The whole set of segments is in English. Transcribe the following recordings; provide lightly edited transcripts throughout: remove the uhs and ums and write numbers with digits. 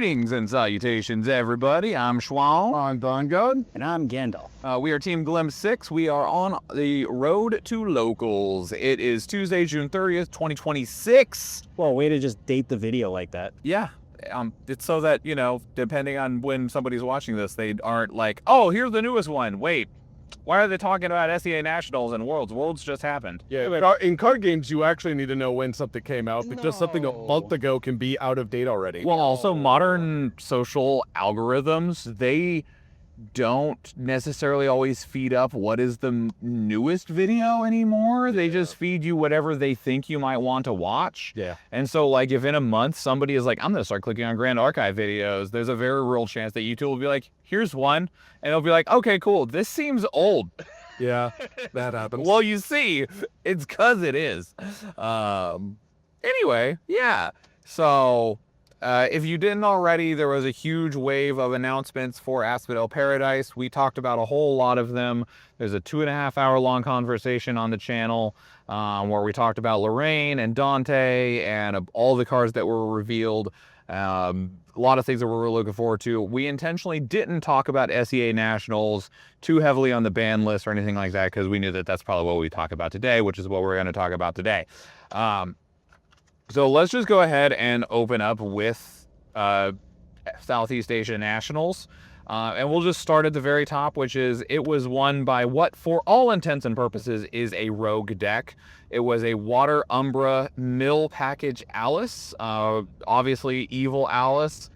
Greetings and salutations, everybody. I'm Schwahn. I'm Vongod. And I'm Gandalf. We are Team Glimpse 6. We are on the road to locals. It is Tuesday, June 30th, 2026. Well, way to just date the video like that. Yeah. It's so that, depending on when somebody's watching this, they aren't like, oh, here's the newest one. Wait, why are they talking about SEA Nationals and Worlds? Worlds just happened. Yeah, but in card games, you actually need to know when something came out, because something a month ago can be out of date already. Well, also modern social algorithms, they don't necessarily always feed up what is the newest video anymore. They just feed you whatever they think you might want to watch. Yeah. And so, like, if in a month somebody is like, I'm going to start clicking on Grand Archive videos, there's a very real chance that YouTube will be like, here's one. And they'll be like, okay, cool. This seems old. Yeah, that happens. Well, you see, it's because it is. Anyway, yeah. So... if you didn't already, there was a huge wave of announcements for Asphodel Paradise. We talked about a whole lot of them. There's a 2.5 hour long conversation on the channel where we talked about Lorraine and Dante and all the cards that were revealed. A lot of things that we're really looking forward to. We intentionally didn't talk about SEA Nationals too heavily on the ban list or anything like that because we knew that that's probably what we talk about today, which is what we're going to talk about today. So let's just go ahead and open up with Southeast Asia Nationals. And we'll just start at the very top, which is it was won by what, for all intents and purposes, is a rogue deck. It was a Water Umbra Mill Package Alice. Obviously, evil Alice.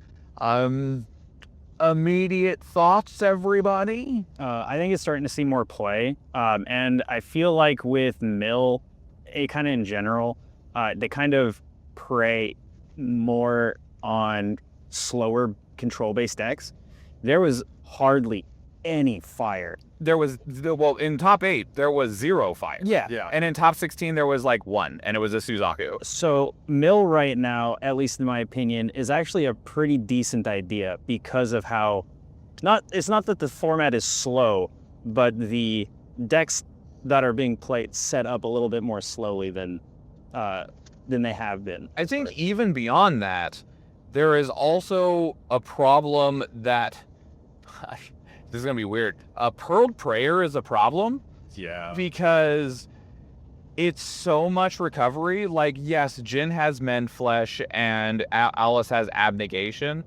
Immediate thoughts, everybody? I think it's starting to see more play. And I feel like with Mill, kind of in general, they kind of prey more on slower control-based decks. There was hardly any fire. There was, well, in top 8, there was 0 fire. Yeah. And in top 16, there was like 1, and it was a Suzaku. So Mill right now, at least in my opinion, is actually a pretty decent idea because of how, it's not that the format is slow, but the decks that are being played set up a little bit more slowly than they have been. I think even beyond that, there is also a problem that, this is going to be weird, Pearled Prayer is a problem. Yeah. Because it's so much recovery. Like, yes, Jin has Mend Flesh and Alice has Abnegation,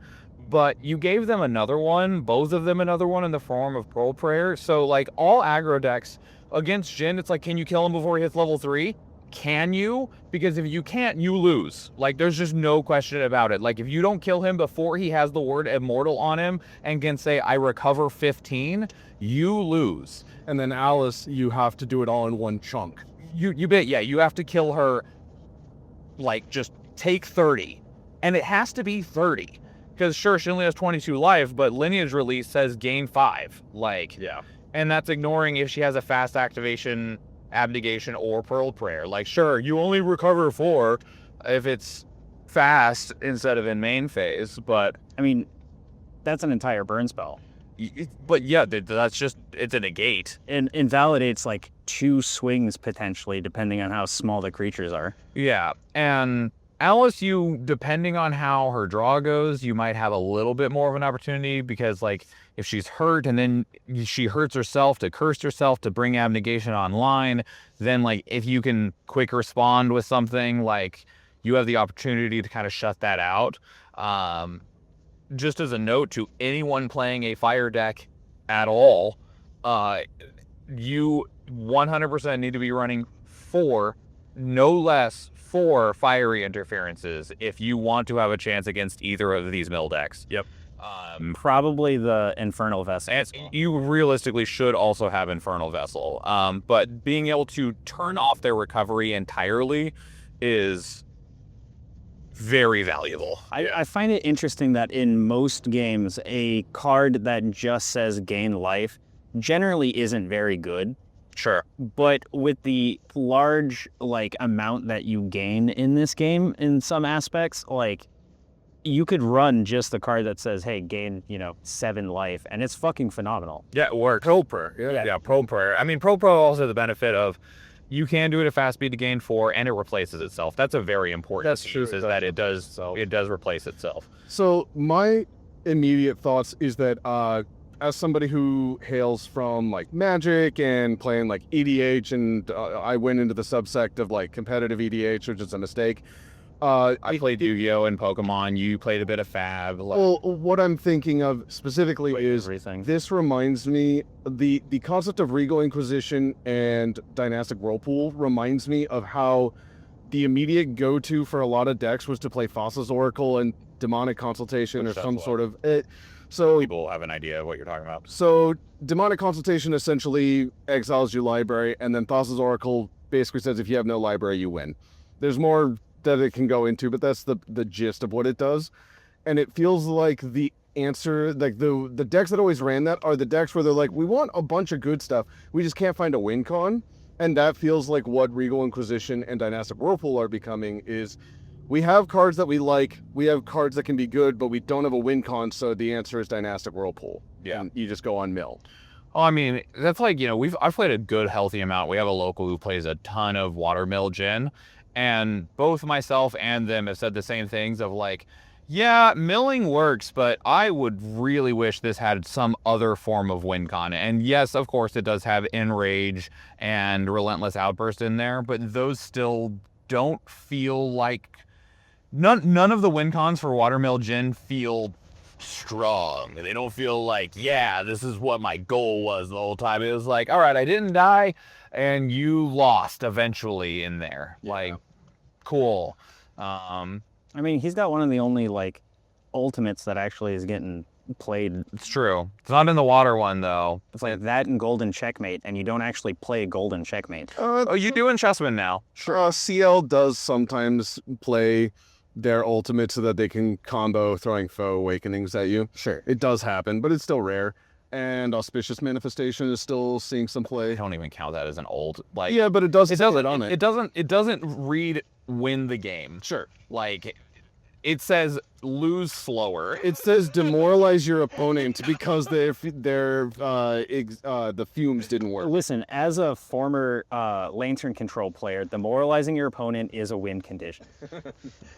but you gave them another one, both of them another one in the form of Pearled Prayer. So, like, all aggro decks against Jin, it's like, can you kill him before he hits level 3? Can you? Because if you can't, you lose. Like, there's just no question about it. Like, if you don't kill him before he has the word immortal on him and can say, I recover 15, you lose. And then Alice, you have to do it all in one chunk. You bet, yeah, you have to kill her, like, just take 30. And it has to be 30. Because, sure, she only has 22 life, but Lineage Release says gain 5. Like, yeah. And that's ignoring if she has a fast activation, Abnegation, or Pearl Prayer. Like, sure, you only recover 4 if it's fast instead of in main phase, but... I mean, that's an entire burn spell. But yeah, that's just, it's a negate. And invalidates like 2 swings potentially, depending on how small the creatures are. Yeah, and Alice, you, depending on how her draw goes, you might have a little bit more of an opportunity because, like, if she's hurt and then she hurts herself to curse herself to bring Abnegation online, then, like, if you can quick respond with something, like, you have the opportunity to kind of shut that out. Just as a note to anyone playing a fire deck at all, you 100% need to be running 4, no less, 4 fiery interferences if you want to have a chance against either of these mill decks. Yep. Probably the Infernal Vessel. And you realistically should also have Infernal Vessel. But being able to turn off their recovery entirely is very valuable. I find it interesting that in most games, a card that just says gain life generally isn't very good. Sure. But with the large, like, amount that you gain in this game, in some aspects, like, you could run just the card that says, hey, gain, 7 life, and it's fucking phenomenal. Yeah, it works. Pearl Prayer. Yeah, Pearl Prayer. I mean, Pearl Prayer also has the benefit of you can do it at fast speed to gain 4, and it replaces itself. That's a very important piece, is that it does replace itself. So my immediate thoughts is that as somebody who hails from like Magic and playing like EDH, and I went into the subsect of like competitive EDH, which is a mistake. I played Yu-Gi-Oh! And Pokemon. You played a bit of Fab. Well, what I'm thinking of specifically is everything. This reminds me, the concept of Regal Inquisition and Dynastic Whirlpool reminds me of how the immediate go-to for a lot of decks was to play Thassa's Oracle and Demonic Consultation or some sort of... So people have an idea of what you're talking about. So Demonic Consultation essentially exiles your library, and then Thassa's Oracle basically says if you have no library, you win. There's more that it can go into, but that's the gist of what it does. And it feels like the answer, like the decks that always ran that are the decks where they're like, we want a bunch of good stuff, we just can't find a win con. And that feels like what Regal Inquisition and Dynastic Whirlpool are becoming, is we have cards that we like, we have cards that can be good, but we don't have a win con, so the answer is Dynastic Whirlpool. Yeah. And you just go on mill. Oh, I mean, that's like, I've played a good, healthy amount. We have a local who plays a ton of Watermill Gin, and both myself and them have said the same things of like, yeah, milling works, but I would really wish this had some other form of win con. And yes, of course, it does have Enrage and Relentless Outburst in there, but those still don't feel like... None of the win cons for Watermill Gin feel strong. They don't feel like, yeah, this is what my goal was the whole time. It was like, all right, I didn't die, and you lost eventually in there. Yeah. Like, cool. I mean, he's got one of the only like ultimates that actually is getting played. It's true. It's not in the water one though. It's like that and Golden Checkmate, and you don't actually play Golden Checkmate. Oh, you do in Chessman now. Sure. CL does sometimes play their ultimate so that they can combo throwing foe awakenings at you. Sure. It does happen, but it's still rare. And Auspicious Manifestation is still seeing some I play. don't even count that as an ult. Like, Yeah, but it does it tell doesn't. it on it. It doesn't read win the game. Sure. Like, it says lose slower. It says demoralize your opponent because the fumes didn't work. Listen, as a former Lantern Control player, demoralizing your opponent is a win condition.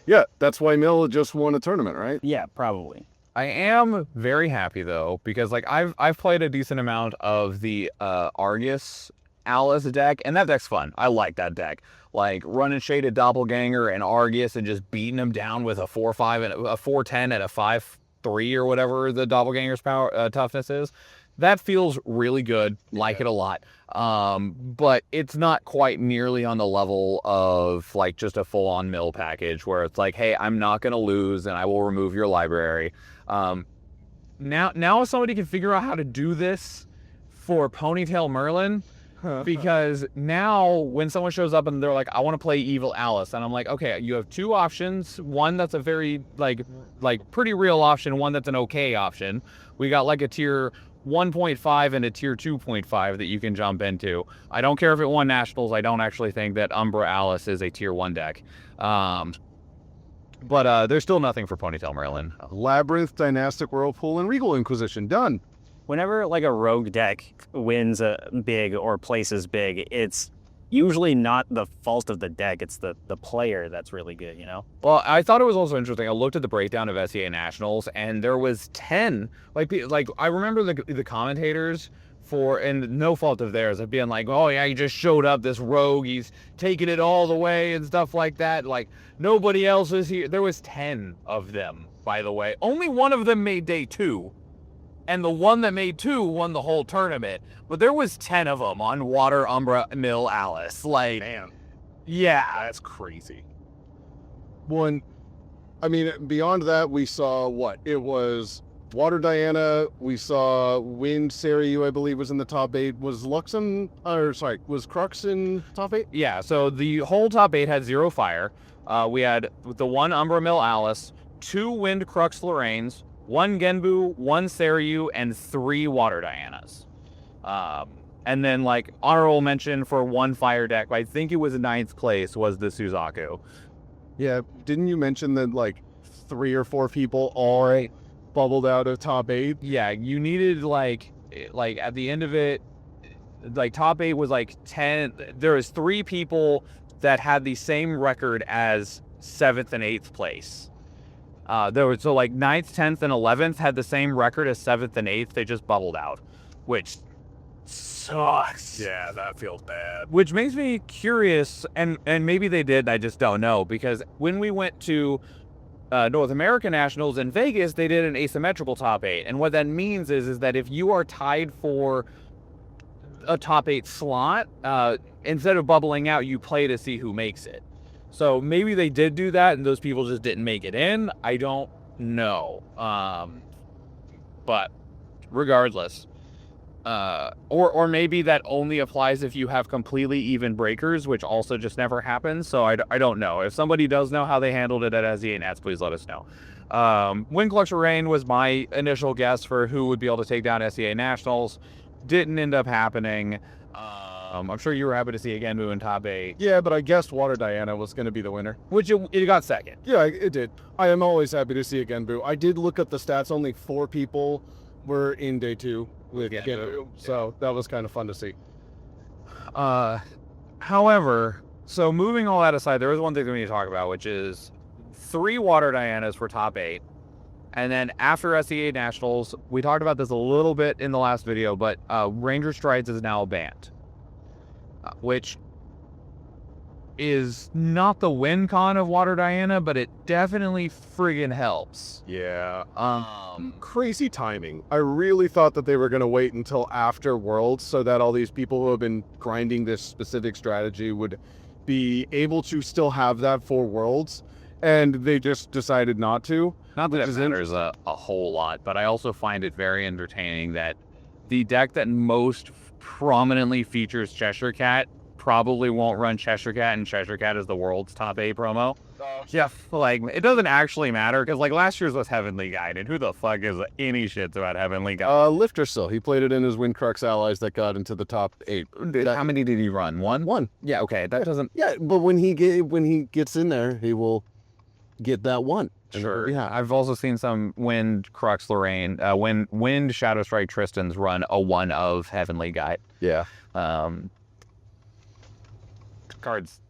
Yeah, that's why Mill just won a tournament, right? Yeah, probably. I am very happy though, because like I've played a decent amount of the Argus Alice deck, and that deck's fun. I like that deck. Like running Shaded Doppelganger and Argus and just beating them down with a 4/5 and a 4/10 and a 5/3 or whatever the Doppelganger's power toughness is. That feels really good. Like it a lot. But it's not quite nearly on the level of like just a full-on mill package where it's like, hey, I'm not gonna lose and I will remove your library. Now if somebody can figure out how to do this for Ponytail Merlin, because now when someone shows up and they're like, I want to play Evil Alice, and I'm like, okay, you have two options. One that's a very like pretty real option, one that's an okay option. We got like a tier 1.5 and a tier 2.5 that you can jump into. I don't care if it won nationals. I don't actually think that Umbra Alice is a tier 1 deck. But there's still nothing for Ponytail Merlin. Labyrinth, Dynastic Whirlpool, and Regal Inquisition. Done. Whenever like a rogue deck wins big or places big, it's usually not the fault of the deck. It's the player that's really good, you know? Well, I thought it was also interesting. I looked at the breakdown of SEA Nationals, and there was 10. Like I remember the commentators and no fault of theirs, of being like, oh yeah, he just showed up, this rogue, he's taking it all the way and stuff like that. Like, nobody else is here. There was 10 of them, by the way. Only one of them made day 2. And the one that made 2 won the whole tournament. But there was 10 of them on Water, Umbra, Mill, Alice. Like, Man, yeah. that's crazy. One, I mean, beyond that, we saw what? It was Water Diana. We saw Wind Seiryu, I believe, was in the top 8. Was was Crux in top 8? Yeah, so the whole top 8 had 0 fire. We had the 1 Umbra, Mill, Alice, 2 Wind, Crux, Lorraines, 1 Genbu, 1 Seiryu, and 3 Water Dianas. And then, like, honorable mention for 1 fire deck, I think it was in 9th place, was the Suzaku. Yeah, didn't you mention that, like, 3 or 4 people all bubbled out of top 8? Yeah, you needed, like at the end of it, like top 8 was like 10. There was 3 people that had the same record as 7th and 8th place. There was so like 9th, 10th, and 11th had the same record as 7th and 8th. They just bubbled out, which sucks. Yeah, that feels bad. Which makes me curious, and maybe they did, I just don't know, because when we went to North American Nationals in Vegas, they did an asymmetrical top 8, and what that means is that if you are tied for a top 8 slot, instead of bubbling out, you play to see who makes it. So maybe they did do that, and those people just didn't make it in. I don't know. But regardless, or maybe that only applies if you have completely even breakers, which also just never happens. So I don't know. If somebody does know how they handled it at SEA Nats, please let us know. Crux Lorraine was my initial guess for who would be able to take down SEA Nationals. Didn't end up happening. I'm sure you were happy to see Genbu in top 8. Yeah, but I guessed Water Diana was going to be the winner. Which it got second. Yeah, it did. I am always happy to see Genbu. I did look up the stats. Only 4 people were in day 2 with Genbu. So that was kind of fun to see. However, so moving all that aside, there is one thing that we need to talk about, which is 3 Water Dianas for top 8. And then after SEA Nationals, we talked about this a little bit in the last video, but Ranger Strides is now banned. Which is not the win con of Water Diana, but it definitely friggin' helps. Yeah. Crazy timing. I really thought that they were going to wait until after Worlds so that all these people who have been grinding this specific strategy would be able to still have that for Worlds, and they just decided not to. Not that it matters a whole lot, but I also find it very entertaining that the deck that most prominently features Cheshire Cat probably won't run Cheshire Cat, and Cheshire Cat is the world's top 8 promo. Yeah, like, it doesn't actually matter, because like last year's was Heavenly Guide, and who the fuck gives any shits about Heavenly Guide? Lifter still. He played it in his Crux allies that got into the top 8. How many did he run? One? One. Yeah, okay, that doesn't... Yeah, but when he gets in there, he will get that one. Sure. Yeah, I've also seen some Wind Crux Lorraine, Wind Shadow Strike Tristan's run a 1 of Heavenly Guide. Yeah. Cards.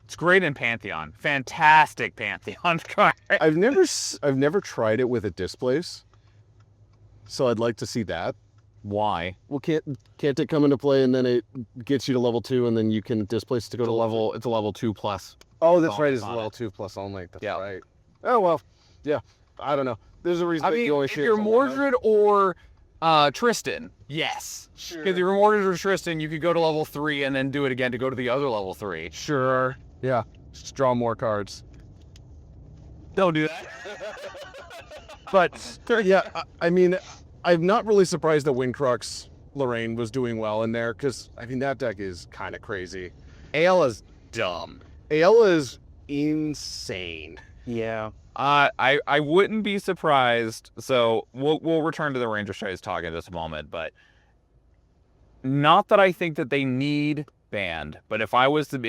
It's great in Pantheon. Fantastic Pantheon card. I've never tried it with a displace, so I'd like to see that. Why? Well, can't it come into play and then it gets you to level 2 and then you can displace to go to level? It's a level 2 plus. Oh, that's right. It's on level 2 plus only. That's Yeah. right. Oh well, yeah. I don't know. There's a reason. I that mean, you always if share you're something, right? Mordred or Tristan, yes. Sure. Because if you're Mordred or Tristan, you could go to level 3 and then do it again to go to the other level 3. Sure. Yeah. Just draw more cards. Don't do that. But yeah, I mean, I'm not really surprised that Crux Lorraine was doing well in there because I mean that deck is kind of crazy. Ayla's dumb. Ayla is insane. Yeah. I wouldn't be surprised. So we'll return to the Ranger Strides talk in just a moment, but not that I think that they need banned, but if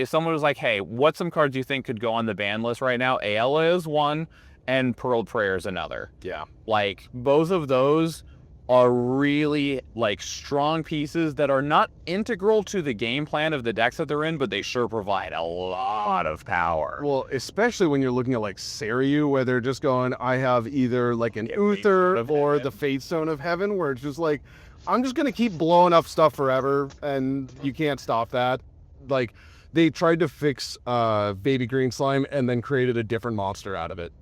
someone was like, hey, what's some cards you think could go on the ban list right now? Ayla is one, and Pearled Prayer is another. Yeah. Like, both of those are really, like, strong pieces that are not integral to the game plan of the decks that they're in, but they sure provide a lot of power. Well, especially when you're looking at, like, Seiryu, where they're just going, I have either, like, an Uther or the Fate Stone of Heaven, where it's just like, I'm just going to keep blowing up stuff forever, and you can't stop that. Like, they tried to fix Baby Green Slime and then created a different monster out of it.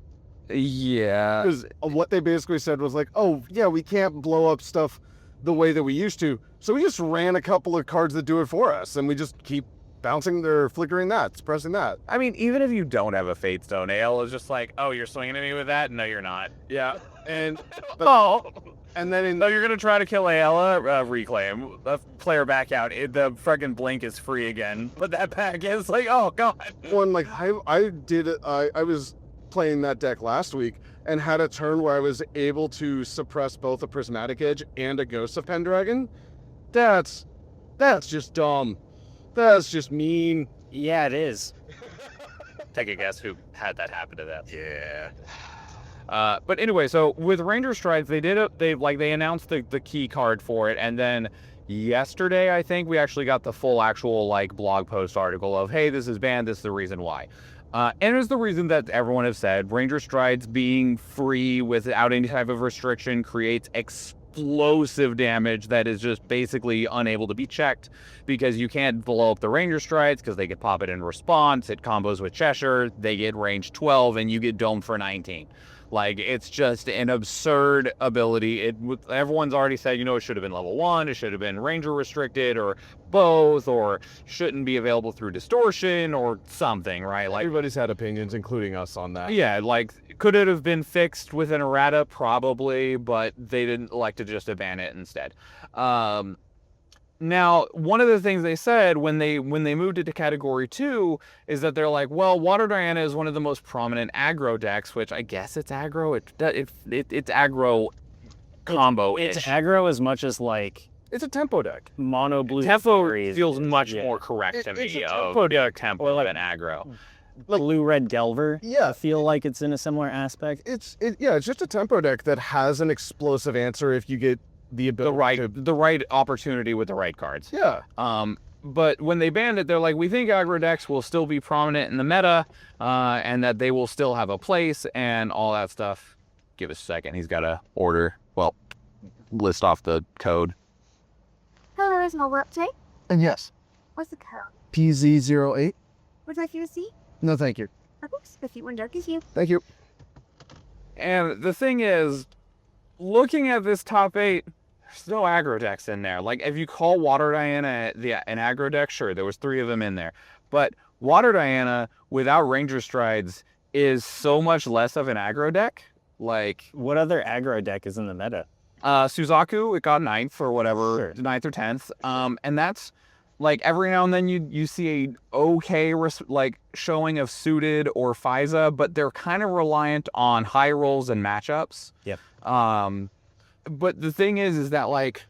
Yeah. Because what they basically said was like, oh, yeah, we can't blow up stuff the way that we used to. So we just ran a couple of cards that do it for us, and we just keep bouncing or flickering that, suppressing that. I mean, even if you don't have a Fate Stone, Ale is just like, oh, you're swinging at me with that? No, you're not. Yeah. And and then you're going to try to kill Ayla, reclaim, player back out. The freaking blink is free again. But that back is like, oh, God. One, like, I was playing that deck last week and had a turn where I was able to suppress both a Prismatic Edge and a Ghost of Pendragon. That's just dumb. That's just mean. Yeah, it is. Take a guess who had that happen to them. Yeah. But anyway, so with Ranger Strides, they announced the key card for it, and then yesterday I think we actually got the full actual like blog post article of, hey, this is banned, this is the reason why. And it's the reason that everyone has said Ranger Strides being free without any type of restriction creates explosive damage that is just basically unable to be checked, because you can't blow up the Ranger Strides because they can pop it in response. It combos with Cheshire, they get range 12, and you get domed for 19. Like, it's just an absurd ability. Everyone's already said, it should have been level 1, it should have been Ranger restricted, or both, or shouldn't be available through distortion, or something, right? Like, Everybody's had opinions, including us, on that. yeah, like, could it have been fixed with an errata? Probably, but they didn't like to just abandon it instead. Now, one of the things they said when they moved it to Category 2 is that they're like, well, Water Diana is one of the most prominent aggro decks, which I guess it's aggro. It's aggro combo-ish. It's aggro as much as like It's a tempo deck. mono blue. Tempo berries. feels much Yeah. more correct to It's me. a Of tempo deck. tempo than aggro. Blue red Delver. Yeah. I feel like it's in a similar aspect. It's just a tempo deck that has an explosive answer if you get the ability The right opportunity with the right cards. Yeah. But when they banned it, they're like, we think aggro decks will still be prominent in the meta, and that they will still have a place and all that stuff. Give us a second. He's got to list off the code. Hello, there is no work today. And yes, What's the code? PZ08. Would you like you to see? No, thank you. Of course, if you want dark as you. Thank you. And the thing is, looking at this top 8, there's no aggro decks in there. Like, if you call Water Diana an aggro deck, sure, there was 3 of them in there. But Water Diana, without Ranger Strides, is so much less of an aggro deck. Like, What other aggro deck is in the meta? Suzaku, it got 9th or whatever, Sure. 9th or 10th. And that's, like, every now and then you see a okay showing of Suited or Fiza, but they're kind of reliant on high rolls and matchups. Yep. But the thing is that, like,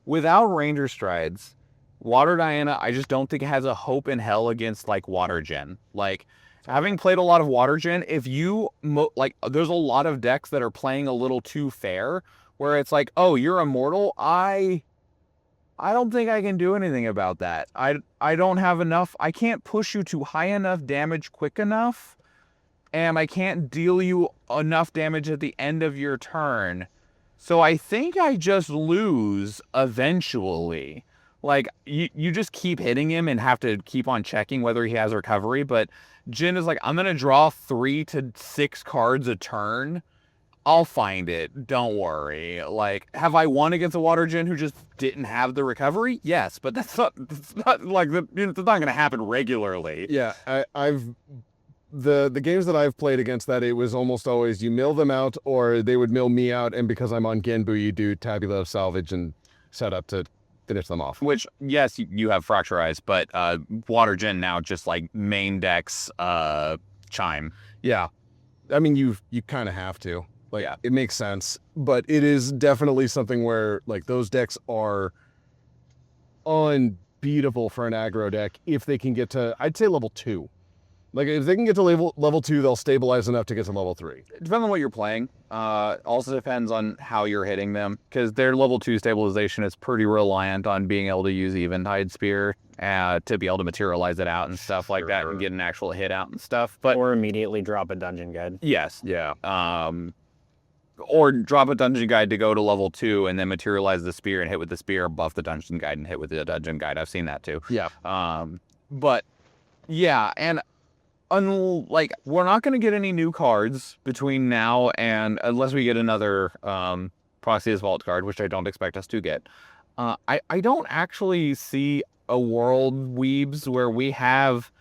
without Ranger Strides, Water Diana, I just don't think it has a hope in hell against, like, Water Gen. Like, having played a lot of Water Gen, if you, there's a lot of decks that are playing a little too fair, where it's like, oh, you're immortal? I don't think I can do anything about that. I don't have enough, I can't push you to high enough damage quick enough, and I can't deal you enough damage at the end of your turn. So I think I just lose eventually. Like, you just keep hitting him and have to keep on checking whether he has recovery, but Jin is like, I'm going to draw 3 to 6 cards a turn. I'll find it. Don't worry. Like, have I won against a Water Jin who just didn't have the recovery? Yes, but that's not like, it's not going to happen regularly. Yeah, I've the games that I've played against that, it was almost always you mill them out or they would mill me out, and because I'm on Genbu, you do Tabula Salvage and set up to finish them off. Which, yes, you have Fracture Eyes, but Water Jin now just like main decks Chime. Yeah, I mean you kind of have to. Like, Yeah. It makes sense, but it is definitely something where, like, those decks are unbeatable for an aggro deck if they can get to, I'd say, level 2. Like, if they can get to level 2, they'll stabilize enough to get to level 3. It depends on what you're playing. Also depends on how you're hitting them, because their level 2 stabilization is pretty reliant on being able to use Eventide Spear to be able to materialize it out and stuff like that and get an actual hit out and stuff. But Or immediately drop a dungeon guide. yes, Yeah. or drop a dungeon guide to go to level 2 and then materialize the spear and hit with the spear, buff the dungeon guide and hit with the dungeon guide. I've seen that too. Yeah. But yeah, and we're not going to get any new cards between now and unless we get another Proxy's Vault card, which I don't expect us to get. I don't actually see a world, Weebs, where we have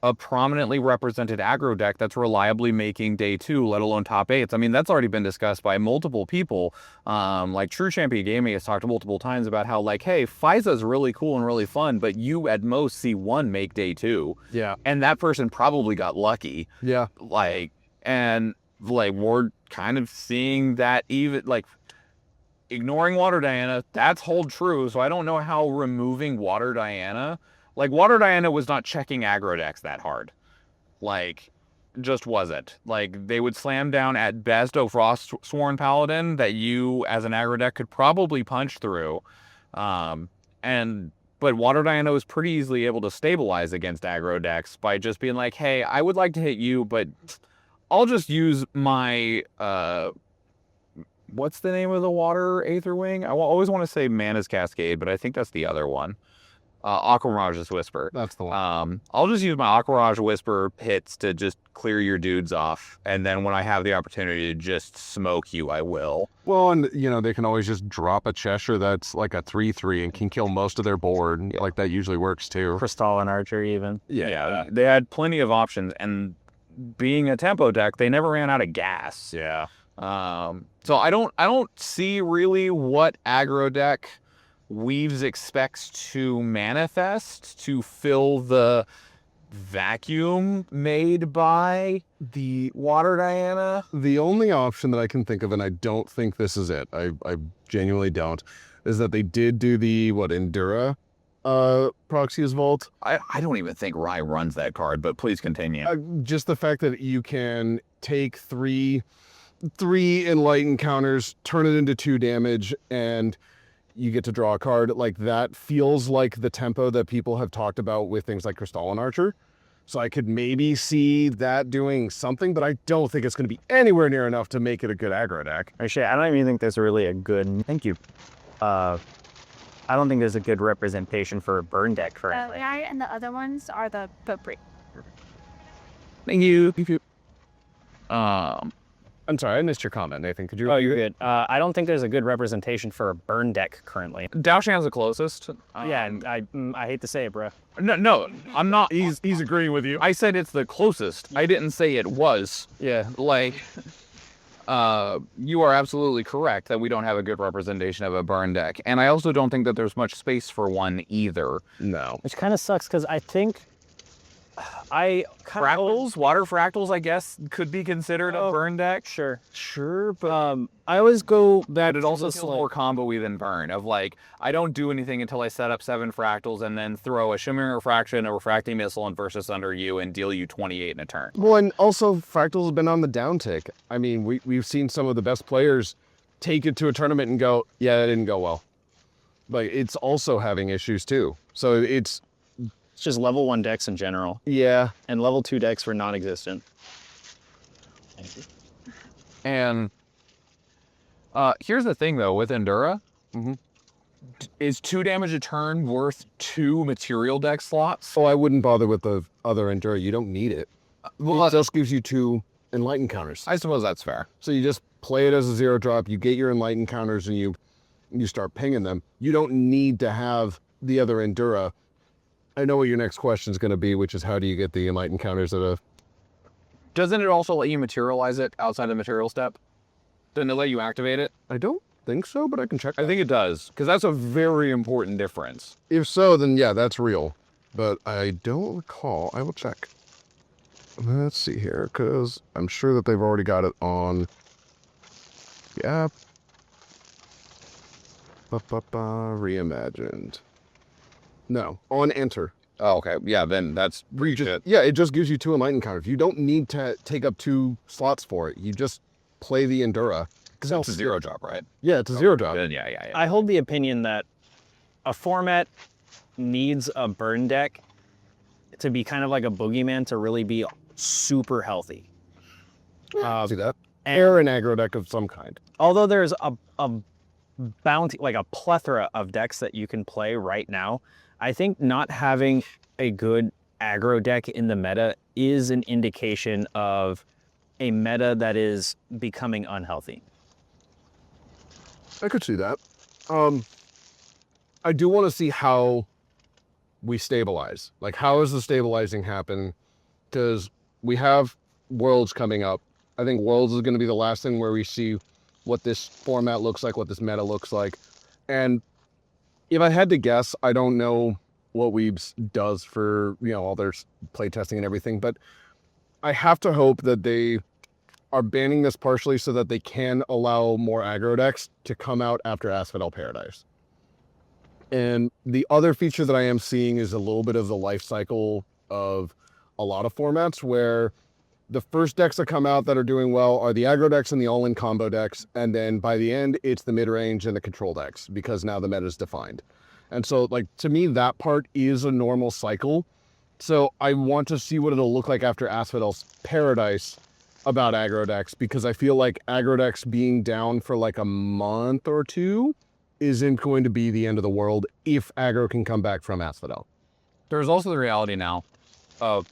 a prominently represented aggro deck that's reliably making day 2, let alone top 8s. I mean, that's already been discussed by multiple people. Like True Champion Gaming has talked multiple times about how, like, hey, Fiza's really cool and really fun, but you at most see 1 make day 2. Yeah. And that person probably got lucky. Yeah. Like, and like, we're kind of seeing that even, like, ignoring Water Diana, that's hold true. So I don't know how removing Water Diana, like, Water Diana was not checking aggro decks that hard. Like, just wasn't. Like, they would slam down at best a Frost Sworn Paladin that you, as an aggro deck, could probably punch through. But Water Dino is pretty easily able to stabilize against aggro decks by just being like, hey, I would like to hit you, but I'll just use my, what's the name of the water Aether Wing? I always want to say Mana's Cascade, but I think that's the other one. Aqua Mirage's Whisper. That's the one. I'll just use my Aqua Mirage Whisper hits to just clear your dudes off, and then when I have the opportunity to just smoke you, I will. Well, and they can always just drop a Cheshire that's like a 3/3 and can kill most of their board. Like that usually works too. Crystalline Archer even. Yeah, they had plenty of options, and being a tempo deck, they never ran out of gas. Yeah. So I don't see really what aggro deck Weaves expects to manifest to fill the vacuum made by the Water Diana. The only option that I can think of, and I don't think this is it, I genuinely don't, is that they did do the, Endura Proxy's Vault. I don't even think Rye runs that card, but please continue. Just the fact that you can take three Enlightened counters, turn it into 2 damage, and you get to draw a card. Like, that feels like the tempo that people have talked about with things like Crystalline Archer. So I could maybe see that doing something, but I don't think it's going to be anywhere near enough to make it a good aggro deck. Actually, I don't even think there's really a good. Thank you. I don't think there's a good representation for a burn deck currently. And the other ones are the potpourri. Thank you. I'm sorry, I missed your comment, Nathan. Could you? Oh, you're good. I don't think there's a good representation for a burn deck currently. Daoshan's the closest. Yeah, and I hate to say it, bro. No, I'm not. He's agreeing with you. I said it's the closest. I didn't say it was. Yeah. Like, you are absolutely correct that we don't have a good representation of a burn deck. And I also don't think that there's much space for one either. No. Which kind of sucks because I think Fractals, water fractals, I guess, could be considered a burn deck. Sure, but I always go back. But it also feels more combo-y than burn. Of like, I don't do anything until I set up 7 fractals and then throw a Shimmering Refraction, a Refracting Missile, and Versus under you and deal you 28 in a turn. Well, and also Fractals have been on the downtick. I mean, we've seen some of the best players take it to a tournament and go, yeah, that didn't go well. But it's also having issues too. So it's just level 1 decks in general. Yeah. And level 2 decks were non-existent. And here's the thing, though, with Endura. Is 2 damage a turn worth 2 material deck slots? Oh, I wouldn't bother with the other Endura. You don't need it. Well, it just gives you 2 Enlightened counters. I suppose that's fair. So you just play it as a 0-drop, you get your Enlightened counters, and you start pinging them. You don't need to have the other Endura. I know what your next question is going to be, which is how do you get the Enlightened counters at a... Doesn't it also let you materialize it outside the material step? Doesn't it let you activate it? I don't think so, but I can check. I think it does, because that's a very important difference. If so, then yeah, that's real. But I don't recall. I will check. Let's see here, because I'm sure that they've already got it on... Yeah. Reimagined. No, on Enter. Oh, okay. Yeah, then that's it. Yeah, it just gives you 2 Enlightened counters. You don't need to take up 2 slots for it. You just play the Endura. Because that's a 0-drop, right? Yeah, it's a 0-drop. Yeah. I hold the opinion that a format needs a burn deck to be kind of like a boogeyman to really be super healthy. See that? Or an aggro deck of some kind. Although there's a bounty, like a plethora of decks that you can play right now, I think not having a good aggro deck in the meta is an indication of a meta that is becoming unhealthy. I could see that. I do want to see how we stabilize. Like, how does the stabilizing happen? Because we have Worlds coming up. I think Worlds is going to be the last thing where we see what this format looks like, what this meta looks like. And if I had to guess, I don't know what Weebs does for, all their playtesting and everything, but I have to hope that they are banning this partially so that they can allow more aggro decks to come out after Asphodel Paradise. And the other feature that I am seeing is a little bit of the life cycle of a lot of formats where the first decks that come out that are doing well are the aggro decks and the all-in combo decks. And then by the end, it's the mid-range and the control decks because now the meta is defined. And so, like, to me, that part is a normal cycle. So I want to see what it'll look like after Asphodel's Paradise about aggro decks, because I feel like aggro decks being down for like a month or two isn't going to be the end of the world if aggro can come back from Asphodel. There's also the reality now of,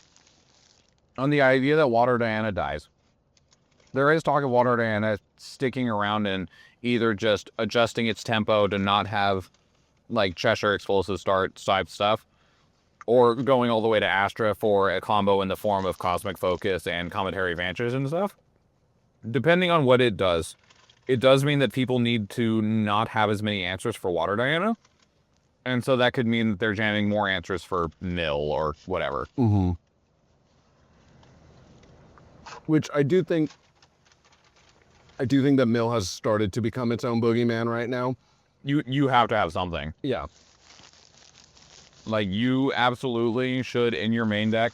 on the idea that Water Diana dies. There is talk of Water Diana sticking around and either just adjusting its tempo to not have like Cheshire explosive start type stuff, or going all the way to Astra for a combo in the form of Cosmic Focus and Cometary Vantage and stuff. Depending on what it does mean that people need to not have as many answers for Water Diana. And so that could mean that they're jamming more answers for Mill or whatever. Mm-hmm. Which I do think that Mill has started to become its own boogeyman right now. You have to have something. Yeah. Like, you absolutely should, in your main deck,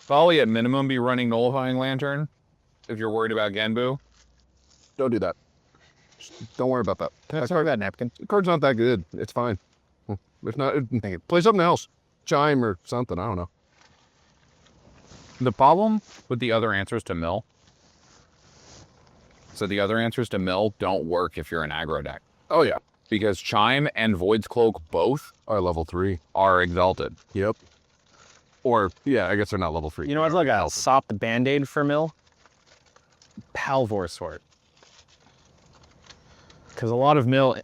probably at minimum be running Nullifying Lantern if you're worried about Genbu. Don't do that. Just don't worry about that. Sorry about napkin. The card's not that good. It's fine. If not, play something else. Chime or something. I don't know. The problem with the other answers to Mill, so the other answers to Mill don't work if you're an aggro deck. Oh, yeah. Because Chime and Void's Cloak both Are level 3. are exalted. Yep. Or, yeah, I guess they're not level 3. You know what's like a soft band-aid for Mill? Palvor Sword. Because a lot of Mill,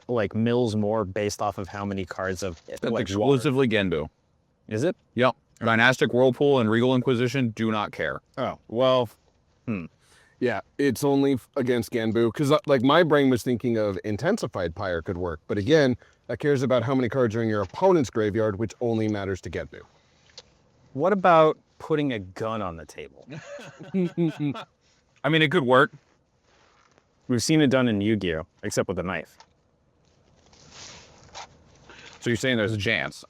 like Mill's more based off of how many cards of That's like, water. exclusively Genbu. Is it? Yep. Dynastic Whirlpool and Regal Inquisition do not care. Oh, well, Yeah, it's only against Ganbu. Because, like, my brain was thinking of Intensified Pyre could work. But again, that cares about how many cards are in your opponent's graveyard, which only matters to Ganbu. what about putting a gun on the table? I mean, it could work. We've seen it done in Yu-Gi-Oh, except with a knife. So you're saying there's a chance.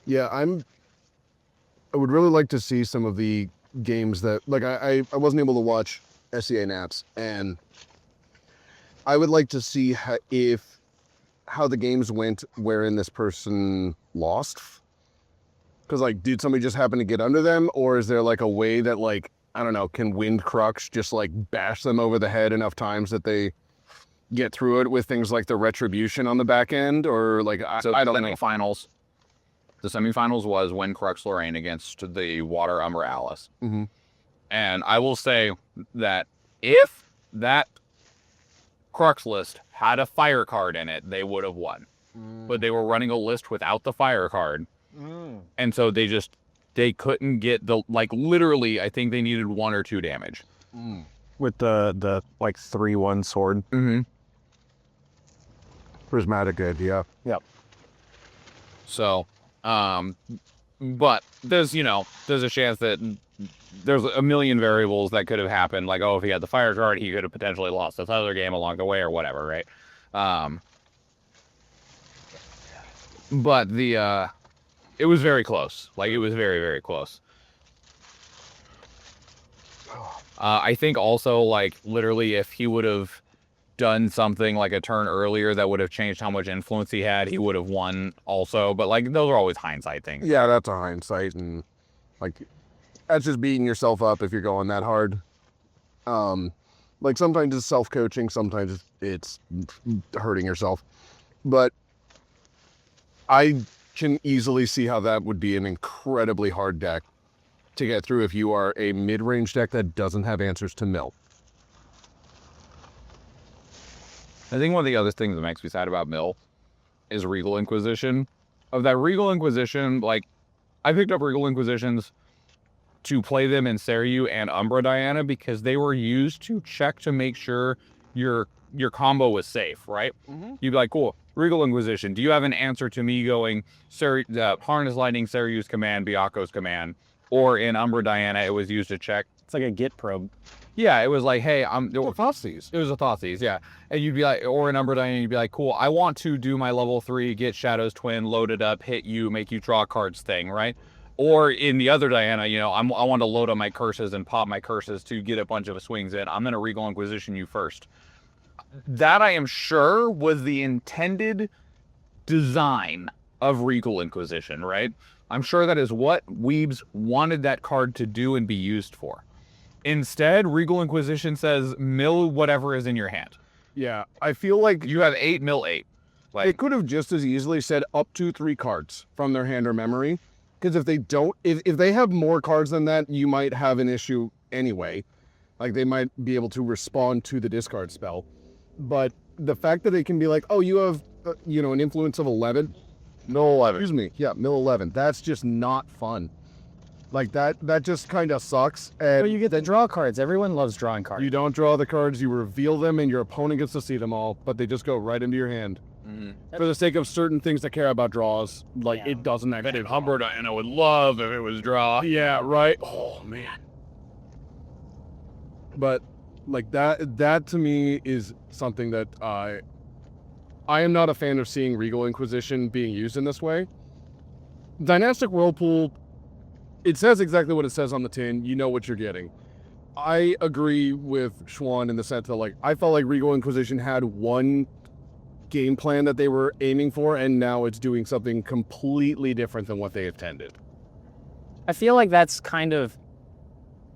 Yeah, I would really like to see some of the games that, like, I wasn't able to watch SEA Nats, and I would like to see how the games went wherein this person lost. Because, like, did somebody just happen to get under them, or is there, like, a way that, like, I don't know, can Wind Crux just, like, bash them over the head enough times that they get through it with things like the Retribution on the back end, or, like, I don't know. Semifinals. The semifinals was Wind Crux Lorraine against the Water Umbra Alice. Mm-hmm. And I will say that if that Crux list had a fire card in it, they would have won. But they were running a list without the fire card. And so they couldn't get the, like, literally, I think they needed 1 or 2 damage. With the like 3/1 sword. Mm-hmm. Prismatic good, yeah. Yep. So, but there's a chance that there's a million variables that could have happened. Like, oh, if he had the fire card, he could have potentially lost this other game along the way or whatever, right? But it was very close. Like, it was very, very close. I think also, like, literally, if he would have done something like a turn earlier that would have changed how much influence he had, he would have won also. But, like, those are always hindsight things. Yeah, that's a hindsight, and, like, that's just beating yourself up if you're going that hard. Like, sometimes it's self-coaching, sometimes it's hurting yourself. But I can easily see how that would be an incredibly hard deck to get through if you are a mid-range deck that doesn't have answers to mill. I think one of the other things that makes me sad about Mill is Regal Inquisition. Of that Regal Inquisition, like, I picked up Regal Inquisitions to play them in Seiryu and Umbra Diana because they were used to check to make sure your combo was safe, right? Mm-hmm. You'd be like, cool, Regal Inquisition, do you have an answer to me going Harness Lightning, Seiryu's command, Byaku's command? Or in Umbra Diana, it was used to check. It's like a git probe. Yeah, it was like, hey, Thoughtseize. It was a Thoughtseizes, yeah. And you'd be like, or in Umbra Diana, you'd be like, cool, I want to do my level 3, get Shadow's Twin, load it up, hit you, make you draw cards thing, right? Or in the other Diana, I want to load up my curses and pop my curses to get a bunch of swings in. I'm going to Regal Inquisition you first. That I am sure was the intended design of Regal Inquisition, right? I'm sure that is what Weebs wanted that card to do and be used for. Instead, Regal Inquisition says mill whatever is in your hand. Yeah, I feel like You have 8, mill 8. it could have just as easily said up to 3 cards from their hand or memory. Because if they don't, if they have more cards than that, you might have an issue anyway. Like they might be able to respond to the discard spell. But the fact that it can be like, oh, you have, an influence of 11. Mill 11. Excuse me. Yeah, mill 11. That's just not fun. Like that just kind of sucks. And But you get to draw cards. Everyone loves drawing cards. you don't draw the cards, you reveal them, and your opponent gets to see them all, but they just go right into your hand. For the sake of certain things that care about draws, like it doesn't actually. Humbert, I would love if it was draw. Yeah, right. Oh man. But like that to me is something that I am not a fan of seeing Regal Inquisition being used in this way. Dynastic Whirlpool, it says exactly what it says on the tin. You know what you're getting. I agree with Schwahn in the sense that like I felt like Regal Inquisition had one game plan that they were aiming for, and now it's doing something completely different than what they intended. I feel like that's kind of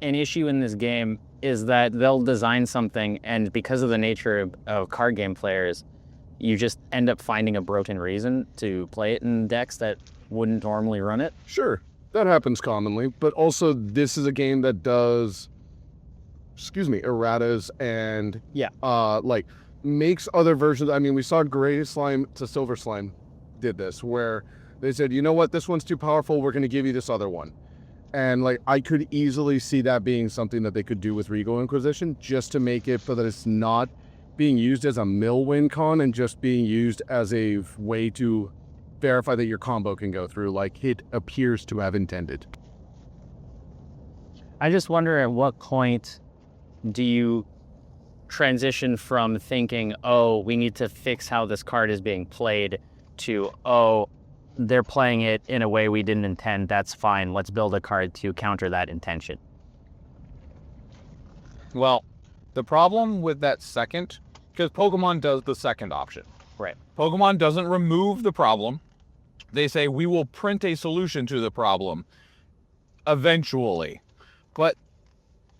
an issue in this game, is that they'll design something, and because of the nature of card game players, you just end up finding a broken reason to play it in decks that wouldn't normally run it. Sure, that happens commonly, but also this is a game that does, erratas and like makes other versions. I mean, we saw Gray Slime to Silver Slime did this, where they said, you know what, this one's too powerful, we're going to give you this other one. And like, I could easily see that being something that they could do with Regal Inquisition, just to make it so that it's not being used as a mill win con and just being used as a way to verify that your combo can go through like it appears to have intended. I just wonder at what point do you transition from thinking, oh, we need to fix how this card is being played, to, oh, they're playing it in a way we didn't intend, that's fine, let's build a card to counter that intention. Well, the problem with that second, because Pokemon does the second option. Right. Pokemon doesn't remove the problem. They say, we will print a solution to the problem eventually. But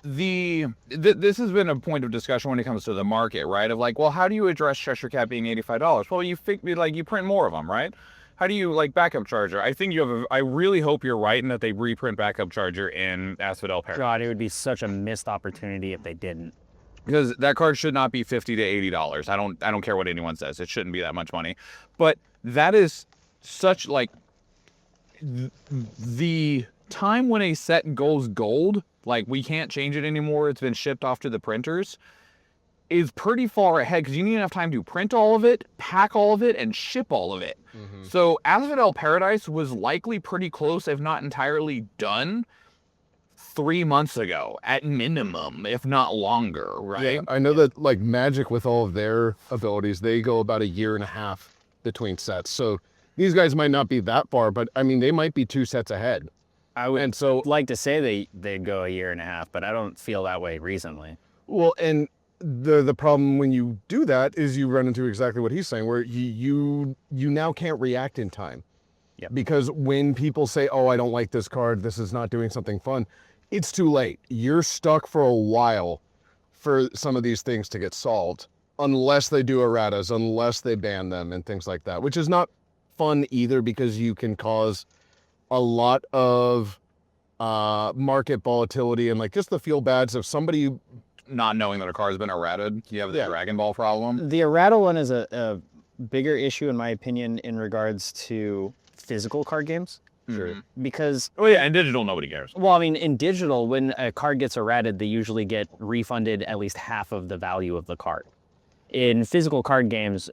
this has been a point of discussion when it comes to the market, right? Of like, well, how do you address Cheshire Cat being $85? Well, you print more of them, right? How do you backup charger? I think I really hope you're right in that they reprint backup charger in Asphodel Paradise. God, it would be such a missed opportunity if they didn't. Because that card should not be $50 to $80. I don't care what anyone says. It shouldn't be that much money. But that is such the time when a set goes gold, like we can't change it anymore, it's been shipped off to the printers, is pretty far ahead, because you need enough time to print all of it, pack all of it, and ship all of it. Mm-hmm. So Asphodel Paradise was likely pretty close, if not entirely done, 3 months ago, at minimum, if not longer, right? Yeah, I know that like Magic, with all of their abilities, they go about a year and a half between sets. So these guys might not be that far, but I mean, they might be 2 sets ahead. I would like to say they'd go a year and a half, but I don't feel that way recently. Well, and the problem when you do that is you run into exactly what he's saying, where you now can't react in time. Yeah. Because when people say, oh, I don't like this card, this is not doing something fun, it's too late. You're stuck for a while for some of these things to get solved, unless they do erratas, unless they ban them and things like that, which is not fun either, because you can cause a lot of market volatility and like just the feel bads of somebody not knowing that a card has been errated. You have the Dragon Ball problem. The errata one is a bigger issue, in my opinion, in regards to physical card games. Sure. Because... Oh yeah, in digital, nobody cares. Well, I mean, in digital, when a card gets errated, they usually get refunded at least half of the value of the card. In physical card games,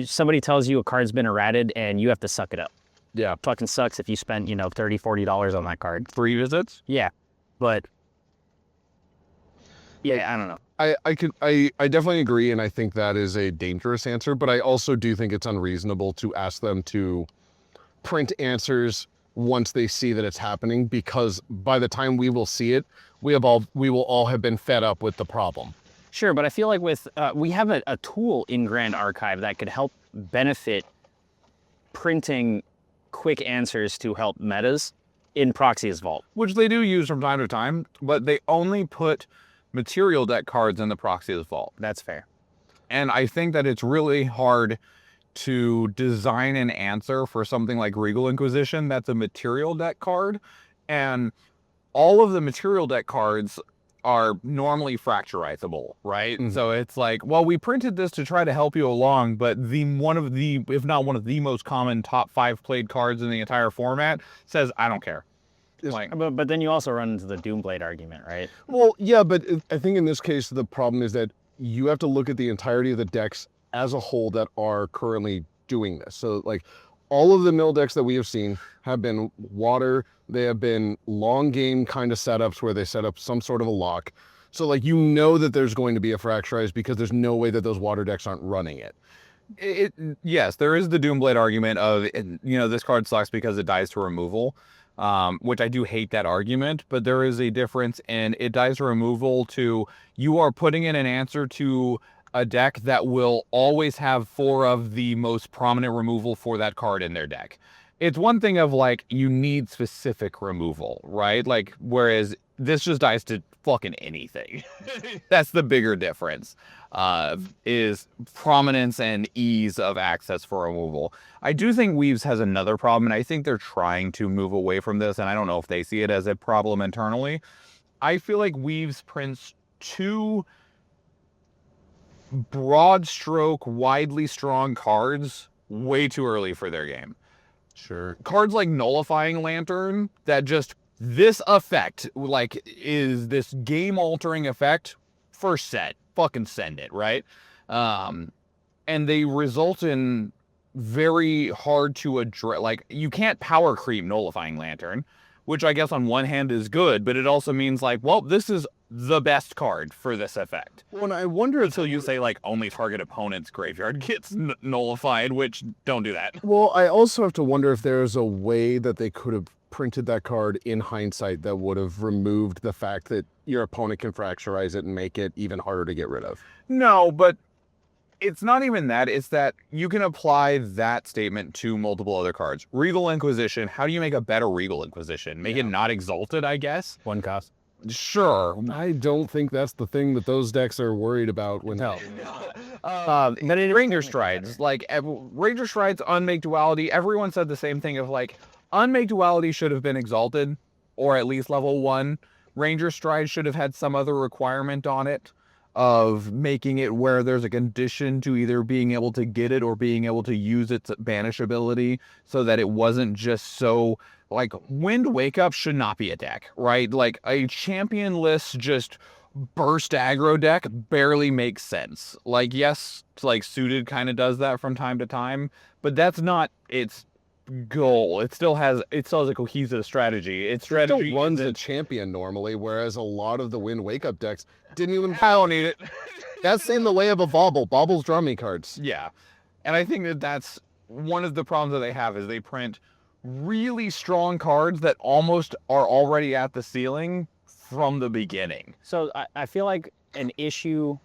somebody tells you a card's been errated and you have to suck it up. Yeah. Fucking sucks if you spent, $30, $40 on that card. 3 visits? Yeah. But... yeah, I don't know. I definitely agree, and I think that is a dangerous answer, but I also do think it's unreasonable to ask them to print answers once they see that it's happening, because by the time we will see it, we will all have been fed up with the problem. Sure, but I feel like with we have a tool in Grand Archive that could help benefit printing quick answers to help metas in Proxy's Vault. Which they do use from time to time, but they only put material deck cards in the Proxy's Vault. That's fair. And I think that it's really hard to design an answer for something like Regal Inquisition that's a material deck card. And all of the material deck cards are normally fracturizable, right? Mhm. So it's like, well, we printed this to try to help you along, but one of the, if not one of the most common top 5 played cards in the entire format says, I don't care. Like, But then you also run into the Doomblade argument, right? Well, yeah, but I think in this case, the problem is that you have to look at the entirety of the decks as a whole that are currently doing this. So like all of the mill decks that we have seen have been water. They have been long game kind of setups where they set up some sort of a lock. So like, you know that there's going to be a fracturized because there's no way that those water decks aren't running it. Yes, there is the Doomblade argument of, this card sucks because it dies to removal, which I do hate that argument, but there is a difference in it dies to removal to you are putting in an answer to a deck that will always have 4 of the most prominent removal for that card in their deck. It's one thing of like, you need specific removal, right? Like, whereas this just dies to fucking anything. That's the bigger difference, is prominence and ease of access for removal. I do think Weaves has another problem, and I think they're trying to move away from this, and I don't know if they see it as a problem internally. I feel like Weaves prints too broad stroke, widely strong cards way too early for their game. Sure. Cards like Nullifying Lantern that just this effect, like, is this game altering effect. First set, fucking send it, right? And they result in very hard to address. Like, you can't power creep Nullifying Lantern, which I guess on one hand is good, but it also means like, well, this is the best card for this effect. Well, I wonder Until you say like only target opponent's graveyard gets nullified, which don't do that. Well, I also have to wonder if there's a way that they could have printed that card in hindsight that would have removed the fact that your opponent can fracturize it and make it even harder to get rid of. No, but it's not even that. It's that you can apply that statement to multiple other cards. Regal Inquisition, how do you make a better Regal Inquisition? Make it not exalted, I guess? 1 cost. Sure. I don't think that's the thing that those decks are worried about when But in Ranger Strides, like Ranger Strides, Unmake Duality, everyone said the same thing of like, Unmake Duality should have been exalted, or at least level 1. Ranger Strides should have had some other requirement on it of making it where there's a condition to either being able to get it or being able to use its banish ability, so that it wasn't just so like Wind Wake Up should not be a deck, right? Like a champion-less just burst aggro deck barely makes sense. Like, yes, like Suited kind of does that from time to time, but that's not its goal. It still has a cohesive strategy. Its strategy still runs a champion normally, whereas a lot of the Wind Wake Up decks didn't even. I don't need it. That's in the way of a Bauble. Baubles draw me cards. Yeah, and I think that that's one of the problems that they have is they print really strong cards that almost are already at the ceiling from the beginning. So I feel like an issue,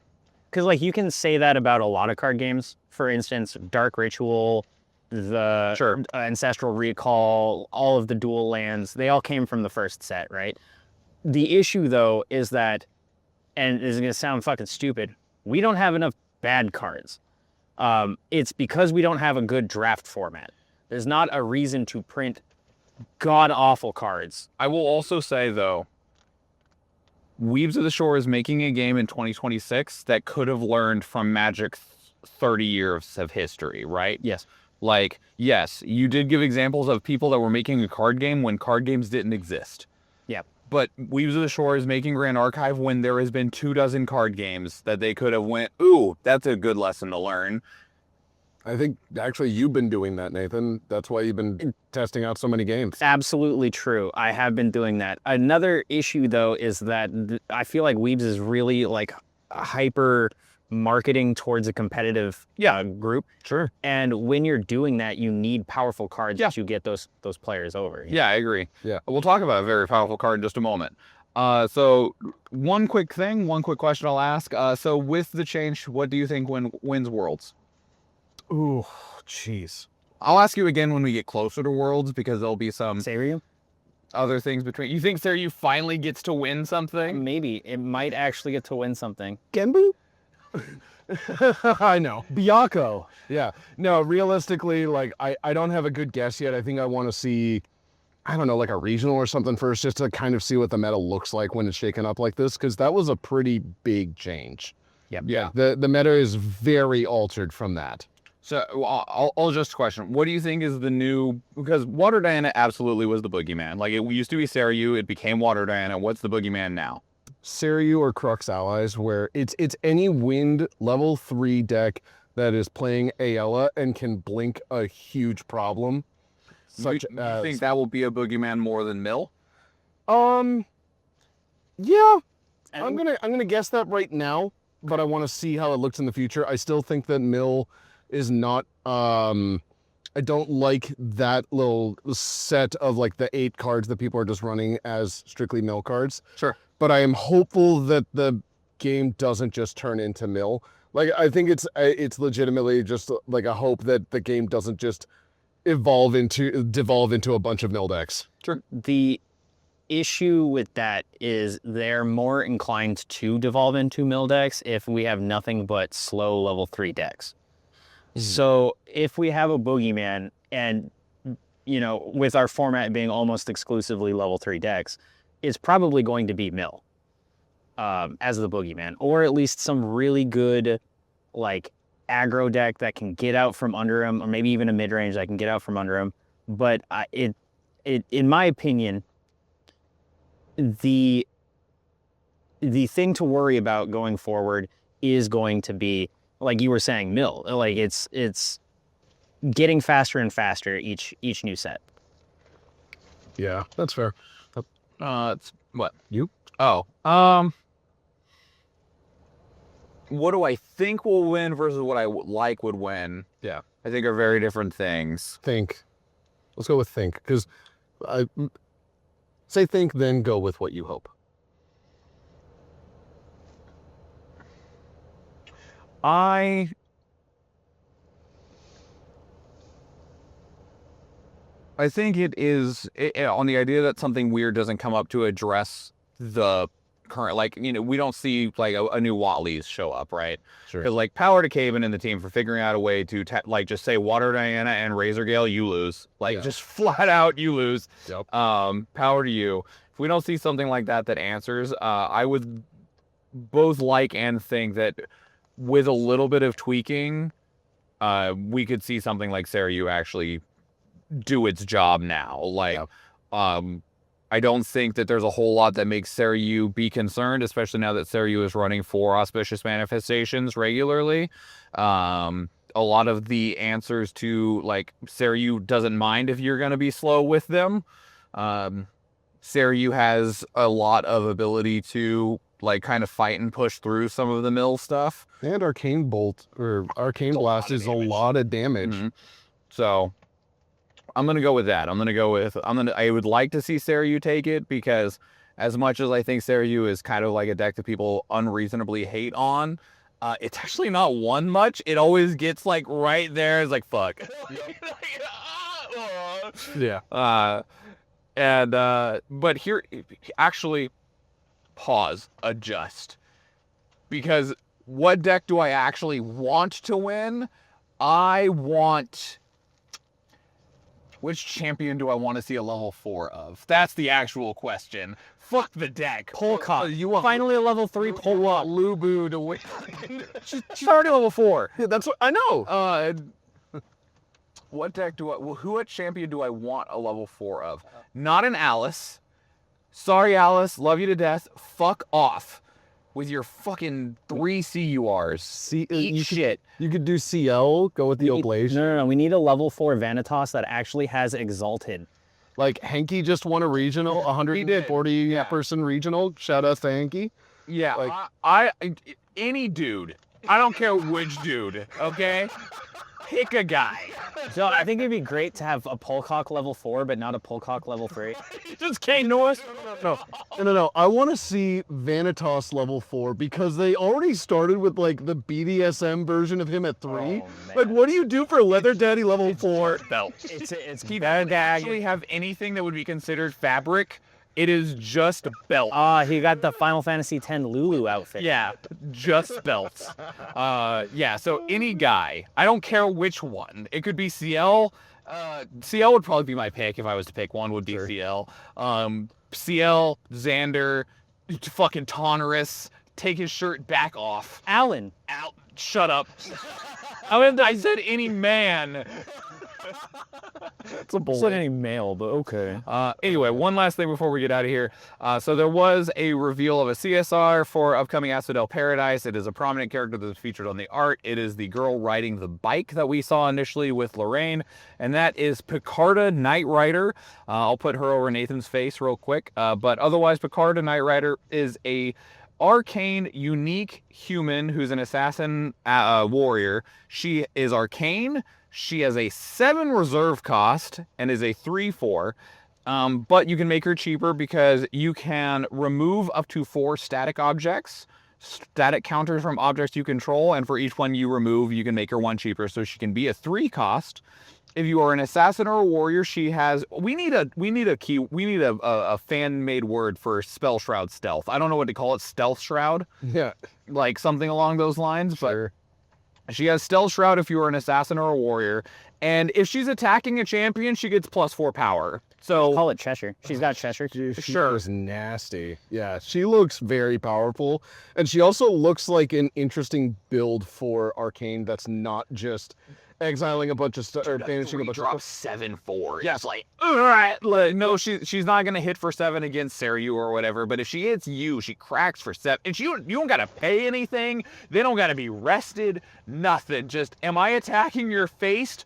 because like you can say that about a lot of card games. For instance, Dark Ritual, the Ancestral Recall, all of the dual lands, they all came from the first set, right? The issue though is that, and this is gonna sound fucking stupid, we don't have enough bad cards. It's because we don't have a good draft format. There's not a reason to print god-awful cards. I will also say, though, Weaves of the Shore is making a game in 2026 that could have learned from Magic's 30 years of history, right? Yes. Like, yes, you did give examples of people that were making a card game when card games didn't exist. Yeah. But Weaves of the Shore is making Grand Archive when there has been 24 card games that they could have went, ooh, that's a good lesson to learn. I think actually you've been doing that, Nathan. That's why you've been testing out so many games. Absolutely true. I have been doing that. Another issue though is that I feel like Weebs is really like hyper marketing towards a competitive group. Sure. And when you're doing that, you need powerful cards to get those players over. Yeah, I agree. Yeah. We'll talk about a very powerful card in just a moment. So one quick question I'll ask. So with the change, what do you think wins Worlds? Ooh, jeez. I'll ask you again when we get closer to Worlds because there'll be some Seiryu? other things between. You think Seiryu finally gets to win something? Maybe. It might actually get to win something. Genbu? I know. Byakuo. Yeah. No, realistically, like, I don't have a good guess yet. I think I want to see, I don't know, like a regional or something first, just to kind of see what the meta looks like when it's shaken up like this, because that was a pretty big change. Yep. Yeah. The meta is very altered from that. So I'll just question. What do you think is the new? Because Water Diana absolutely was the boogeyman. Like it used to be Seiryu, it became Water Diana. What's the boogeyman now? Seiryu or Crux allies, where it's any wind level 3 deck that is playing Ayala and can blink a huge problem. Such You think that will be a boogeyman more than Mill? Yeah. I'm gonna guess that right now, but I want to see how it looks in the future. I still think that Mill is not. I don't like that little set of like the 8 cards that people are just running as strictly Mill cards. Sure. But I am hopeful that the game doesn't just turn into Mill. Like I think it's legitimately just like a hope that the game doesn't just devolve into a bunch of Mill decks. Sure. The issue with that is they're more inclined to devolve into mill decks if we have nothing but slow level 3 decks. So if we have a boogeyman and, you know, with our format being almost exclusively level 3 decks, it's probably going to be mill as the boogeyman, or at least some really good like aggro deck that can get out from under him, or maybe even a mid-range that can get out from under him. But it in my opinion, the thing to worry about going forward is going to be, like you were saying, mill. Like it's getting faster and faster each new set. Yeah, that's fair. It's what? You? Oh. What do I think will win versus what I like would win? Yeah. I think are very different things. Think. Let's go with think, because I say think, then go with what you hope. I think it is on the idea that something weird doesn't come up to address the current, like, you know, we don't see like a new Watley's show up, right? Sure. Because like power to Caven and the team for figuring out a way to like just say Water Diana and Razor Gale, you lose. Like just flat out, you lose. Yep. Power to you. If we don't see something like that answers, I would both like and think that with a little bit of tweaking, we could see something like Seiryu actually do its job now. Like, I don't think that there's a whole lot that makes Seiryu be concerned, especially now that Seiryu is running 4 auspicious manifestations regularly. A lot of the answers to, like, Seiryu doesn't mind if you're going to be slow with them. Seiryu has a lot of ability to, like, kind of fight and push through some of the mill stuff. And Arcane Bolt or Arcane Blast is a lot of damage. Mm-hmm. So I'm gonna go with that. I would like to see Seiryu take it, because as much as I think Seiryu is kind of like a deck that people unreasonably hate on, it's actually not won much. It always gets like right there. It's like fuck. Yeah. But here, actually, pause, adjust, because what deck do I actually want to win? Which champion do I want to see a level 4 of? That's the actual question. Fuck the deck. Polka. You want Finally a level 3 Polka. Lubu to win. She's already level 4. That's what I know. What champion do I want a level 4 of? Not an Alice. Sorry, Alice. Love you to death. Fuck off with your fucking 3 CURs. Eat shit. You could do CL, go with the Oblation. No. We need a level 4 Vanitas that actually has Exalted. Like, Henke just won a regional, 140 person regional. Shout out to Henke. Yeah, Like- I any dude I don't care which dude, okay? Pick a guy. So I think it'd be great to have a Polcock level 4, but not a Polcock level 3. Just Kane Norris. No. I want to see Vanitas level 4 because they already started with like the BDSM version of him at 3. man. Like, what do you do for Leather Daddy level 4? Belt. It's He bad doesn't actually have anything that would be considered fabric. It is just belt. He got the Final Fantasy X Lulu outfit. Yeah, just belts. Yeah, so any guy. I don't care which one. It could be CL. CL would probably be my pick if I was to pick one, would be CL. CL, Xander, fucking Tonnerus, take his shirt back off. Alan. Shut up. I said any man. It's a boy. It's not any male, but okay. Anyway, one last thing before we get out of here. So there was a reveal of a CSR for upcoming Asphodel Paradise. It is a prominent character that is featured on the art. It is the girl riding the bike that we saw initially with Lorraine, and that is Piccarda Knight Rider. I'll put her over Nathan's face real quick. But otherwise, Piccarda Knight Rider is a arcane, unique human who's an assassin warrior. She is arcane. She has a 7 reserve cost and is a 3/4, but you can make her cheaper because you can remove up to 4 static objects, static counters from objects you control, and for each one you remove, you can make her 1 cheaper, so she can be a 3 cost. If you are an assassin or a warrior, she has. We need a fan-made word for spell shroud stealth. I don't know what to call it. Stealth shroud. Yeah, Like something along those lines, sure. But she has stealth shroud if you are an assassin or a warrior, and if she's attacking a champion, she gets +4 power. So Call it Cheshire. She's got Cheshire. Sure. Is nasty. Yeah, she looks very powerful, and she also looks like an interesting build for arcane. That's not just exiling a bunch of stuff or banishing a bunch of stuff. 7/4. Yeah, it's like, all right, no, she's not gonna hit for 7 against Seryu or whatever. But if she hits you, she cracks for 7. And you don't gotta pay anything. They don't gotta be rested. Nothing. Just, am I attacking your face?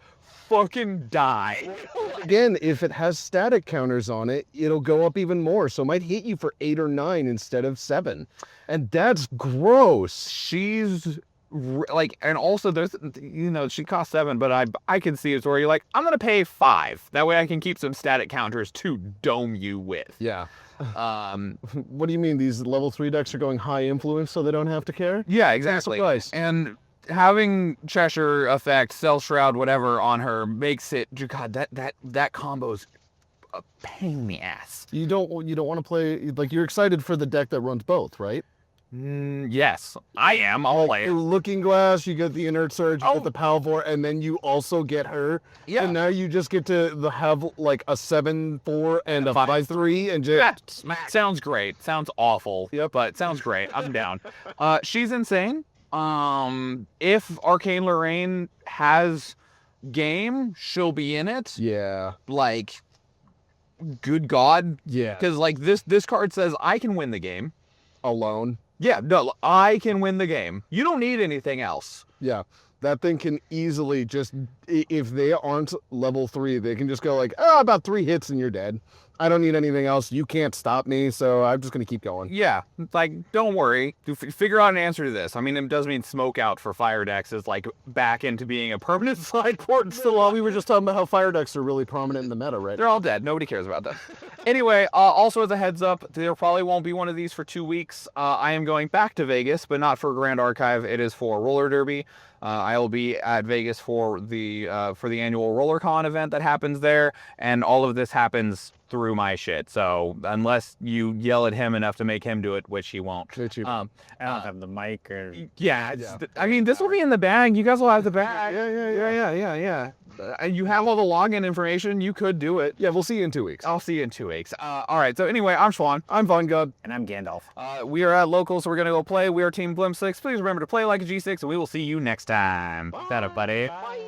Fucking die. Again, if it has static counters on it, it'll go up even more. So it might hit you for 8 or 9 instead of 7, and that's gross. She's like, and also there's, she costs 7, but I can see it's where you're like, I'm gonna pay 5. That way I can keep some static counters to dome you with. Yeah. What do you mean? These level 3 decks are going high influence, so they don't have to care? Yeah, exactly. Nice. And having Cheshire effect, Cell Shroud, whatever on her makes it. God, that combo's a pain in the ass. You don't want to play, like, you're excited for the deck that runs both, right? Yes, I am. I'll play it. Looking Glass, you get the Inert Surge, you get the Palvor, and then you also get her. Yeah. And now you just get to have like a 7/4 and a 5/3 and just smack. Sounds great. Sounds awful. Yep. But sounds great. I'm down. She's insane. If Arcane Lorraine has game, she'll be in it. Yeah. Like, good God. Yeah. Because like this card says I can win the game. Alone. Yeah, no, I can win the game. You don't need anything else. Yeah. That thing can easily just, if they aren't level 3, they can just go like, about 3 hits and you're dead. I don't need anything else. You can't stop me, so I'm just going to keep going. Yeah, like, don't worry. Figure out an answer to this. I mean, it does mean Smoke Out for Fire decks is, like, back into being a permanent side port. So we were just talking about how fire decks are really prominent in the meta, right? They're all dead. Nobody cares about that. Anyway, also as a heads up, there probably won't be one of these for 2 weeks. I am going back to Vegas, but not for Grand Archive. It is for Roller Derby. I will be at Vegas for the annual RollerCon event that happens there, and all of this happens through my shit. So unless you yell at him enough to make him do it, which he won't. I don't have the mic or. Yeah. I mean, this will be in the bag. You guys will have the bag. Yeah. You have all the login information. You could do it. Yeah, we'll see you in 2 weeks. I'll see you in 2 weeks. All right. So anyway, I'm Schwahn. I'm Vongod. And I'm Gandalf. We are at local, so we're gonna go play. We are Team Blim 6. Please remember to play like a G6, and we will see you next time. Bye, buddy. Bye.